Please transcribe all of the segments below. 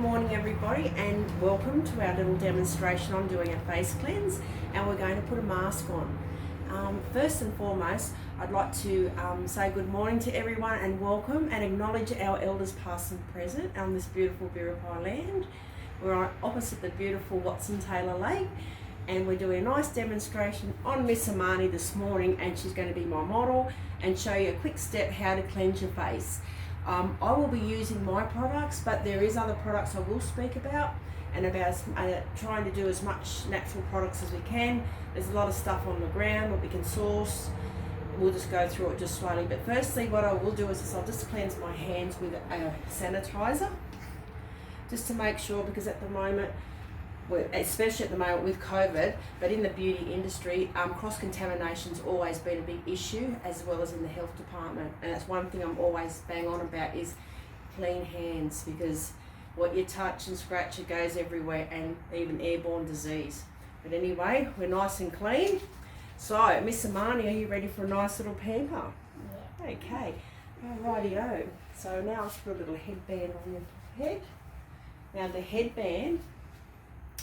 morning everybody, and welcome to our little demonstration on doing a face cleanse, and we're going to put a mask on. First and foremost, I'd like to say good morning to everyone and welcome and acknowledge our elders past and present on this beautiful Biripi land. We're opposite the beautiful Watson Taylor Lake, and we're doing a nice demonstration on Miss Amani this morning, and she's going to be my model and show you a quick step how to cleanse your face. I will be using my products, but there is other products I will speak about, and about trying to do as much natural products as we can. There's a lot of stuff on the ground that we can source. We'll just go through it just slowly. But firstly, what I will do is I'll just cleanse my hands with a sanitizer, just to make sure, because at the moment, especially at the moment with COVID, but in the beauty industry, cross-contamination's always been a big issue, as well as in the health department. And that's one thing I'm always bang on about, is clean hands, because what you touch and scratch, it goes everywhere, and even airborne disease. But anyway, we're nice and clean. So, Miss Amani, are you ready for a nice little pamper? Yeah. Okay, rightio. So now let's put a little headband on your head. Now the headband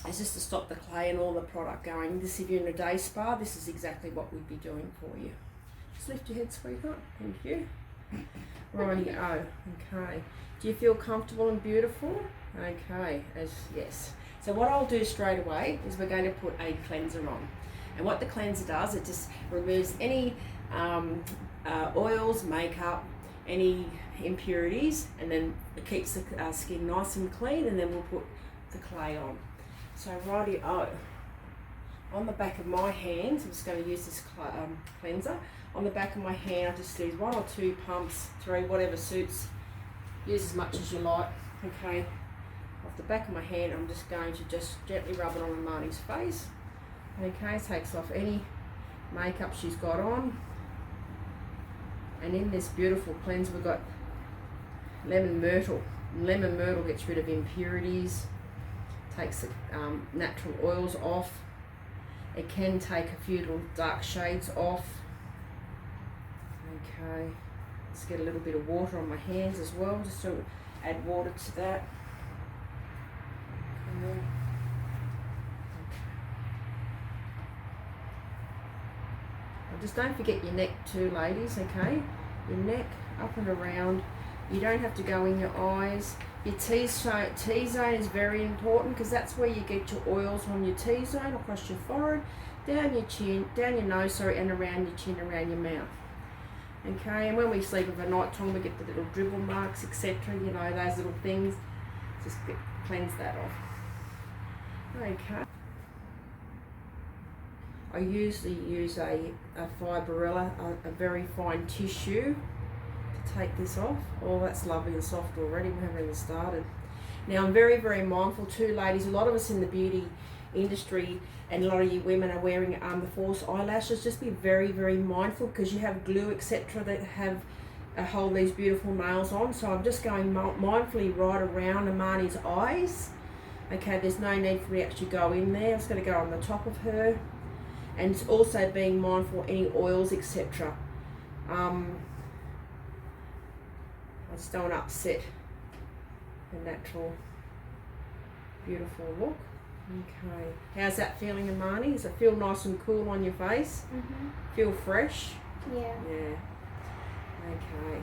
is just to stop the clay and all the product going. If you're in a day spa, this is exactly what we'd be doing for you. Just lift your head, sweetheart. Thank you. Rightio. Okay. Do you feel comfortable and beautiful? Okay. Yes. So what I'll do straight away is we're going to put a cleanser on. And what the cleanser does, it just removes any oils, makeup, any impurities, and then it keeps the skin nice and clean, and then we'll put the clay on. So rightio, on the back of my hands, I'm just going to use this cleanser. On the back of my hand, I just use 1 or 2 pumps, 3, whatever suits. Use as much as you like. Okay, off the back of my hand, I'm just going to just gently rub it on Amani's face. Okay, takes off any makeup she's got on. And in this beautiful cleanse, we've got lemon myrtle. Lemon myrtle gets rid of impurities, takes the natural oils off. It can take a few little dark shades off. Okay, let's get a little bit of water on my hands as well, just to add water to that. Okay. Just don't forget your neck too, ladies, okay? Your neck, up and around. You don't have to go in your eyes. Your T-zone is very important, because that's where you get your oils on your T-zone, across your forehead, down your chin, down your nose, and around your chin, around your mouth. Okay, and when we sleep over night time, we get the little dribble marks, etc. You know, those little things. Just cleanse that off. Okay. I usually use a Fibrella, a very fine tissue, to take this off. Oh, that's lovely and soft already. We haven't even started. Now I'm very, very mindful too, ladies. A lot of us in the beauty industry, and a lot of you women, are wearing the false eyelashes. Just be very, very mindful, because you have glue, etc. that have hold these beautiful nails on. So I'm just going mindfully right around Amani's eyes. Okay, there's no need for me to actually go in there. I'm just going to go on the top of her. And also being mindful of any oils, etc. I just don't want to upset the natural, beautiful look. Okay. How's that feeling, Amani? Does it feel nice and cool on your face? Mm-hmm. Feel fresh? Yeah. Yeah. Okay.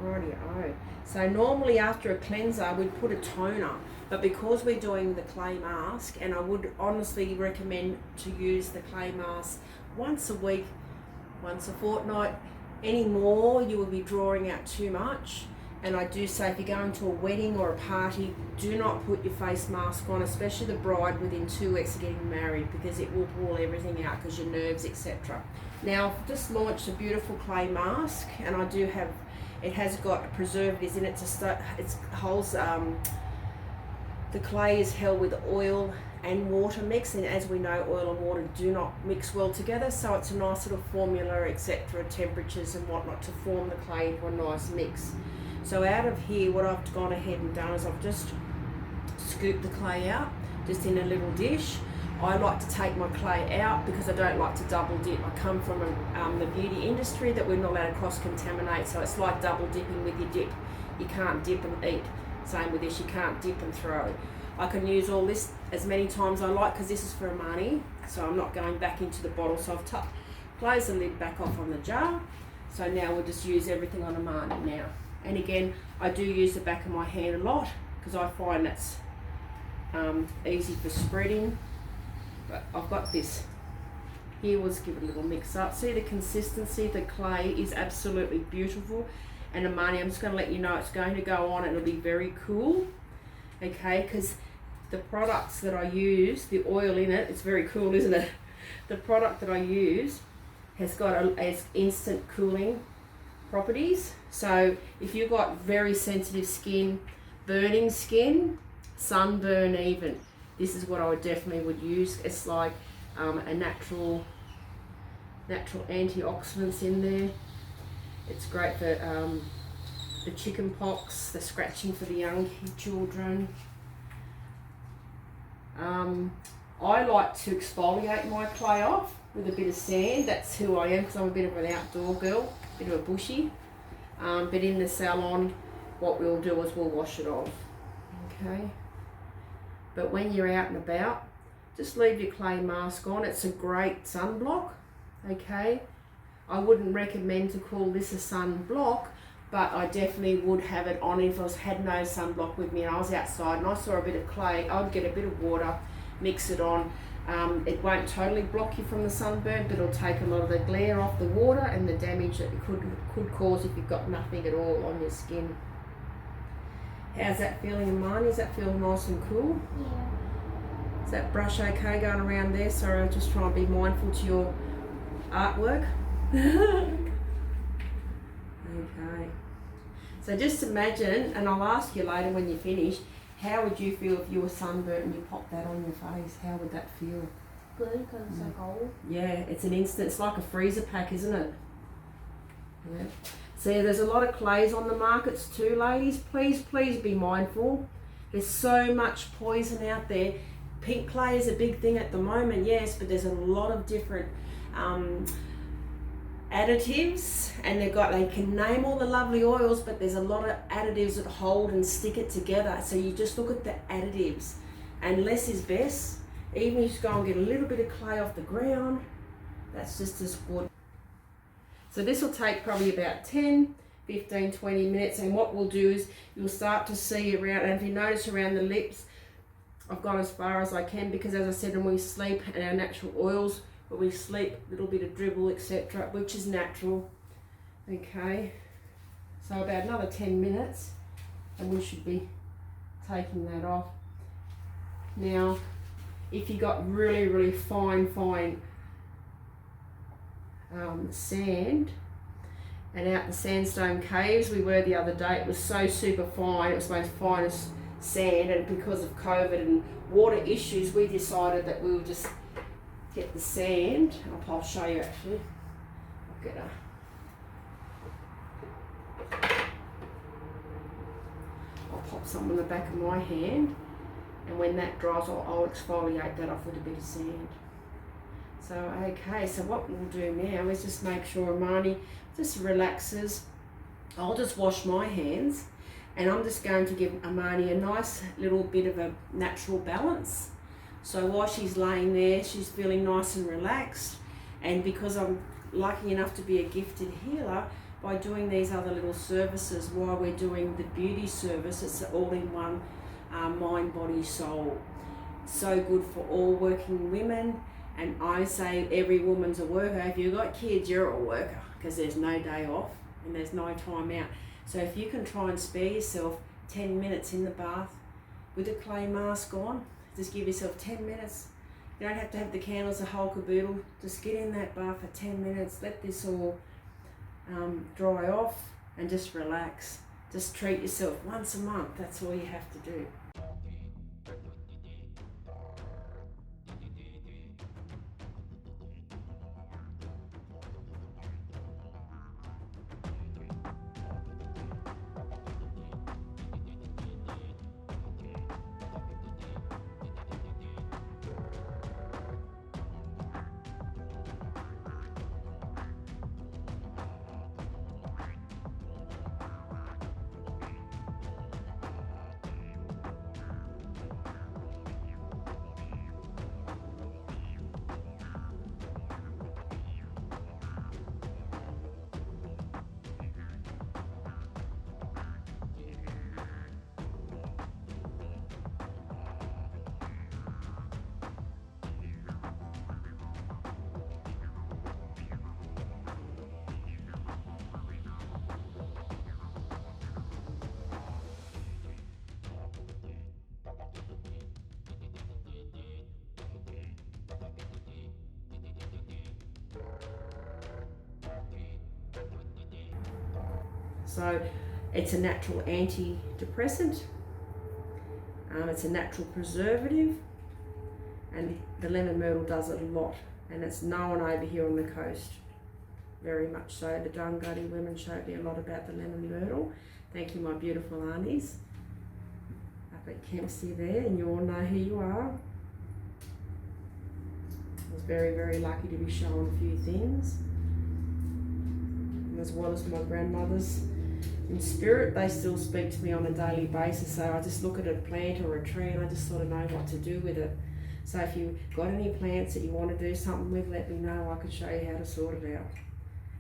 Rightio. So normally after a cleanser, we'd put a toner. But because we're doing the clay mask, and I would honestly recommend to use the clay mask once a week, once a fortnight. Any more, you will be drawing out too much. And I do say, if you're going to a wedding or a party, do not put your face mask on, especially the bride within 2 weeks of getting married, because it will pull everything out, because your nerves, etc. Now, I've just launched a beautiful clay mask, and I do have, it has got preservatives in it it holds, the clay is held with oil and water mix, and as we know, oil and water do not mix well together, so it's a nice little formula, etc., temperatures and whatnot, to form the clay into a nice mix. So out of here, what I've gone ahead and done is I've just scooped the clay out, just in a little dish. I like to take my clay out because I don't like to double dip. I come from the beauty industry that we're not allowed to cross-contaminate, so it's like double dipping with your dip. You can't dip and eat. Same with this, you can't dip and throw. I can use all this as many times as I like because this is for Amani, so I'm not going back into the bottle. So I've closed the lid back off on the jar. So now we'll just use everything on Amani now. And again, I do use the back of my hand a lot because I find that's easy for spreading. But I've got this. Here, we'll just give it a little mix up. See the consistency, the clay is absolutely beautiful. And Amani, I'm just going to let you know it's going to go on and it'll be very cool. Okay, because the products that I use, the oil in it, it's very cool, isn't it? The product that I use has got as instant cooling properties. So if you've got very sensitive skin, burning skin, sunburn even, this is what I would definitely would use. It's like a natural antioxidants in there. It's great for the chicken pox, the scratching for the young children. I like to exfoliate my clay off with a bit of sand. That's who I am because I'm a bit of an outdoor girl, a bit of a bushy. But in the salon, what we'll do is we'll wash it off. Okay. But when you're out and about, just leave your clay mask on. It's a great sunblock. Okay. I wouldn't recommend to call this a sunblock, but I definitely would have it on if I had no sunblock with me and I was outside and I saw a bit of clay. I would get a bit of water, mix it on. It won't totally block you from the sunburn, but it'll take a lot of the glare off the water and the damage that it could cause if you've got nothing at all on your skin. How's that feeling, Amani? Does that feel nice and cool? Yeah. Is that brush okay going around there? Sorry, I'm just trying to be mindful to your artwork. Okay. So just imagine, and I'll ask you later when you finish, how would you feel if you were sunburnt and you popped that on your face? How would that feel? Good, because it's so cold. Yeah, it's an instant, it's like a freezer pack, isn't it? Yeah. See, there's a lot of clays on the markets too, ladies. Please be mindful. There's so much poison out there. Pink clay is a big thing at the moment, yes, but there's a lot of different additives, and they can name all the lovely oils, but there's a lot of additives that hold and stick it together. So you just look at the additives, and less is best. Even if you just go and get a little bit of clay off the ground, that's just as good. So this will take probably about 10, 15, 20 minutes, and what we'll do is you'll start to see around, and if you notice around the lips, I've gone as far as I can because, as I said, when we sleep and our natural oils, when we sleep, a little bit of dribble, etc., which is natural. Okay, so about another 10 minutes and we should be taking that off. Now, if you got really fine sand, and out the sandstone caves we were the other day, it was so super fine, it was the most finest sand, and because of COVID and water issues, we decided that we would just get the sand. I'll show you actually. I'll get I'll pop some on the back of my hand, and when that dries, I'll exfoliate that off with a bit of sand. So okay, so what we'll do now is just make sure Amani just relaxes. I'll just wash my hands, and I'm just going to give Amani a nice little bit of a natural balance. So while she's laying there, she's feeling nice and relaxed. And because I'm lucky enough to be a gifted healer, by doing these other little services while we're doing the beauty service, it's all-in-one mind, body, soul. So good for all working women. And I say every woman's a worker. If you've got kids, you're a worker, because there's no day off and there's no time out. So if you can try and spare yourself 10 minutes in the bath with a clay mask on, just give yourself 10 minutes. You don't have to have the candles, the whole caboodle. Just get in that bath for 10 minutes. Let this all dry off and just relax. Just treat yourself once a month. That's all you have to do. So it's a natural antidepressant, it's a natural preservative, and the lemon myrtle does it a lot, and it's known over here on the coast very much so. The Dunghutti women showed me a lot about the lemon myrtle. Thank you, my beautiful aunties up at Kempsey there, and you all know who you are. I was very, very lucky to be shown a few things, and as well as my grandmothers in spirit, they still speak to me on a daily basis. So I just look at a plant or a tree and I just sort of know what to do with it. So if you've got any plants that you want to do something with, let me know. I can show you how to sort it out.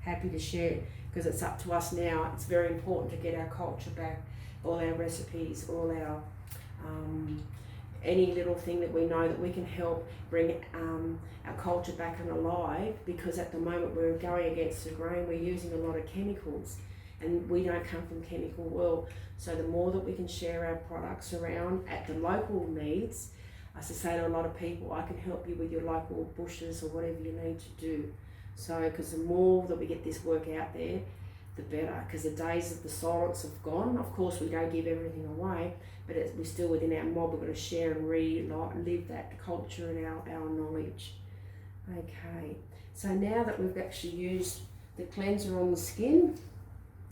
Happy to share, because it's up to us now. It's very important to get our culture back, all our recipes, all our any little thing that we know that we can help bring our culture back and alive, because at the moment we're going against the grain. We're using a lot of chemicals, and we don't come from chemical world. So the more that we can share our products around at the local needs, as I say to a lot of people, I can help you with your local bushes or whatever you need to do. So, because the more that we get this work out there, the better, because the days of the silence have gone. Of course, we don't give everything away, but we're still within our mob. We've got to share and live that culture and our knowledge. Okay, so now that we've actually used the cleanser on the skin,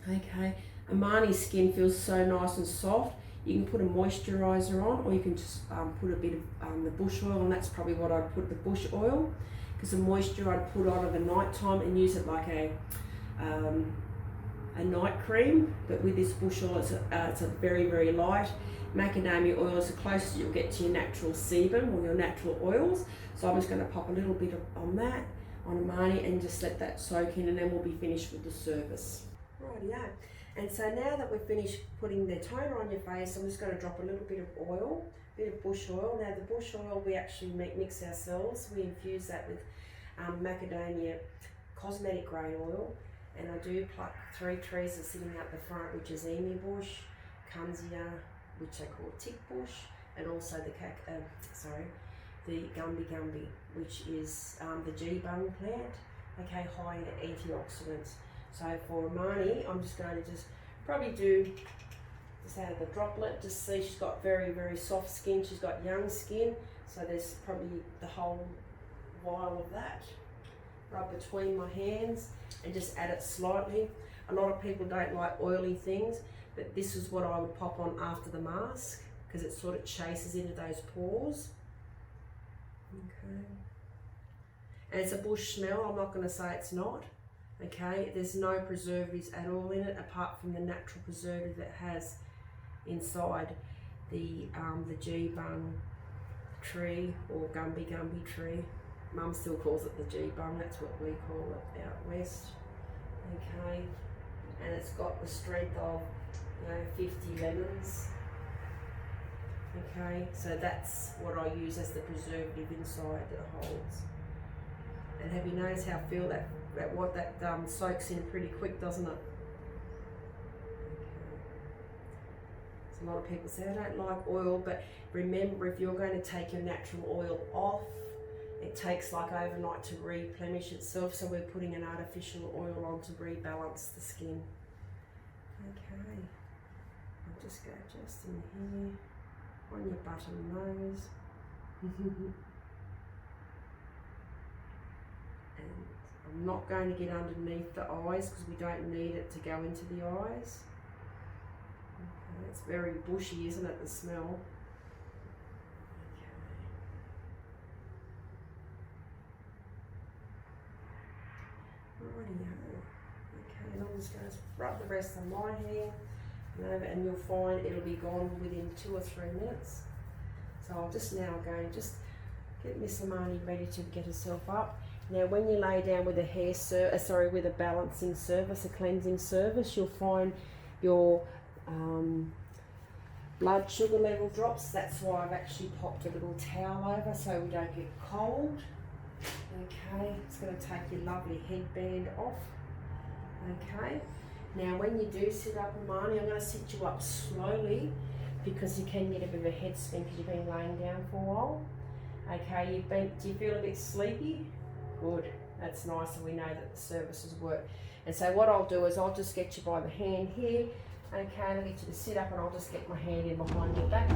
okay, Amani's skin feels so nice and soft. You can put a moisturiser on, or you can just put a bit of the bush oil, and that's probably what I'd put, the bush oil, because the moisture I'd put on at the night time and use it like a night cream. But with this bush oil, it's a very, very light. Macadamia oil is the closest you'll get to your natural sebum or your natural oils. So I'm just going to pop a little bit on that, on Amani, and just let that soak in, and then we'll be finished with the service. Rightio. And so now that we've finished putting the toner on your face, I'm just going to drop a little bit of oil, a bit of bush oil. Now the bush oil we actually mix ourselves. We infuse that with macadamia cosmetic grade oil, and I do pluck 3 trees that are sitting out the front, which is emu bush, kunzea, which they call tick bush, and also the gumby gumby, which is the G-bung plant, okay, high in antioxidants. So for Amani, I'm just going to probably do just out of the droplet. Just see, she's got very, very soft skin. She's got young skin, so there's probably the whole vial of that. Rub between my hands and just add it slightly. A lot of people don't like oily things, but this is what I would pop on after the mask, because it sort of chases into those pores. Okay. And it's a bush smell. I'm not going to say it's not. Okay, there's no preservatives at all in it, apart from the natural preservative that has inside the G-bung tree, or gumby gumby tree. Mum still calls it the G-bung, that's what we call it out west. Okay, and it's got the strength of 50 lemons. Okay, so that's what I use as the preservative inside that holds. And have you noticed how I feel that soaks in pretty quick, doesn't it? Okay. So a lot of people say, I don't like oil, but remember, if you're going to take your natural oil off, it takes like overnight to replenish itself, so we're putting an artificial oil on to rebalance the skin. Okay, I'll just go just in here, on your button nose. And I'm not going to get underneath the eyes, because we don't need it to go into the eyes. Okay, it's very bushy, isn't it, the smell? Rightio. Okay, and I'm just going to rub the rest of my hair over, and you'll find it'll be gone within 2 or 3 minutes. So I'm just now going to just get Miss Amani ready to get herself up. Now, when you lay down with a with a balancing service, a cleansing service, you'll find your blood sugar level drops. That's why I've actually popped a little towel over so we don't get cold. Okay, it's going to take your lovely headband off. Okay, now when you do sit up, Amani, I'm going to sit you up slowly, because you can get a bit of a head spin because you've been laying down for a while. Okay, do you feel a bit sleepy? Good. That's nice, and we know that the services work. And so what I'll do is I'll just get you by the hand here. Okay, I'll get you to sit up and I'll just get my hand in behind your back.